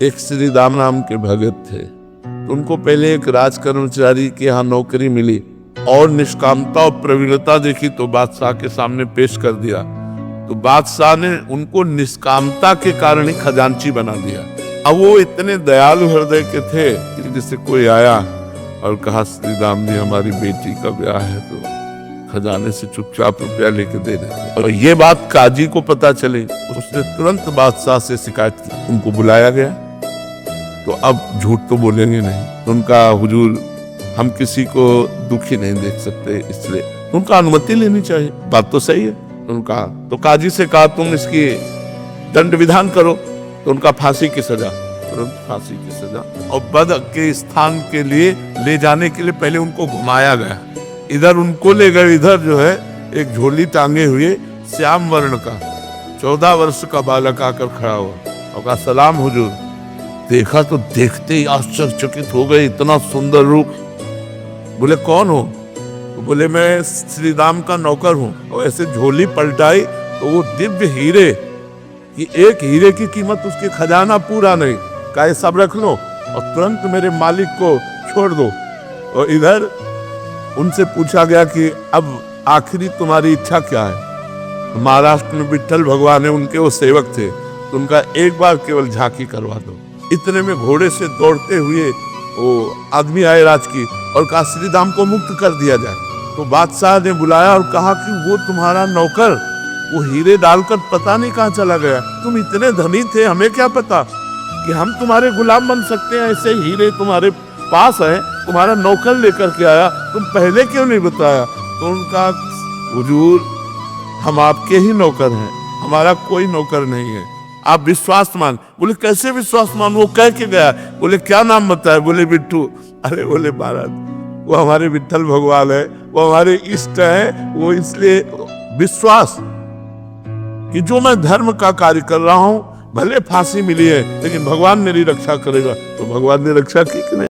एक श्री राम नाम के भगत थे। तो उनको पहले एक राज कर्मचारी के यहाँ नौकरी मिली और निष्कामता और प्रवीणता देखी तो बादशाह के सामने पेश कर दिया। तो बादशाह ने उनको निष्कामता के कारण ही खजांची बना दिया। अब वो इतने दयालु हृदय के थे कि जैसे कोई आया और कहा श्री राम जी हमारी बेटी का ब्याह है तो खजाने से चुपचाप रुपया लेके दे देते। और ये बात काजी को पता चली, उसने तुरंत बादशाह से शिकायत की। उनको बुलाया गया तो अब झूठ तो बोलेंगे नहीं, तो उनका हुजूर हम किसी को दुखी नहीं देख सकते, इसलिए उनका अनुमति लेनी चाहिए। बात तो सही है। उनका तो काजी से कहा तुम इसकी दंड विधान करो। तो उनका फांसी की सजा, तुरंत फांसी की सजा। और बद के स्थान के लिए ले जाने के लिए पहले उनको घुमाया गया। इधर उनको ले गए, इधर जो है एक झोली टांगे हुए श्याम वर्ण का 14 वर्ष का बालक आकर खड़ा हुआ और कहा सलाम हुजूर। देखा तो देखते ही आश्चर्यचकित हो गए, इतना सुंदर रूप। बोले कौन हो? तो बोले मैं श्री राम का नौकर हूँ। और ऐसे झोली पलटाई तो वो दिव्य हीरे कि एक हीरे की कीमत उसके खजाना पूरा नहीं। कहा सब रख लो और तुरंत मेरे मालिक को छोड़ दो। और इधर उनसे पूछा गया कि अब आखिरी तुम्हारी इच्छा क्या है? महाराष्ट्र में विट्ठल भगवान है, उनके वो सेवक थे, तो उनका एक बार केवल झांकी करवा दो। इतने में घोड़े से दौड़ते हुए वो आदमी आए राज की और कहा श्री राम को मुक्त कर दिया जाए। तो बादशाह ने बुलाया और कहा कि वो तुम्हारा नौकर वो हीरे डालकर पता नहीं कहाँ चला गया। तुम इतने धनी थे, हमें क्या पता कि हम तुम्हारे गुलाम बन सकते हैं। ऐसे हीरे तुम्हारे पास है, तुम्हारा नौकर लेकर के आया, तुम पहले क्यों नहीं बताया? तो उनका हुजूर हम आपके ही नौकर हैं, हमारा कोई नौकर नहीं है, आप विश्वास मान। बोले कैसे विश्वास मान? वो कह के गया। बोले क्या नाम बताया? बोले बिट्टू। अरे बोले महाराज वो हमारे विट्ठल भगवान है, वो हमारे इष्ट है, वो इसलिए विश्वास कि जो मैं धर्म का कार्य कर रहा हूं, भले फांसी मिली है लेकिन भगवान मेरी रक्षा करेगा। तो भगवान ने रक्षा की कि नहीं?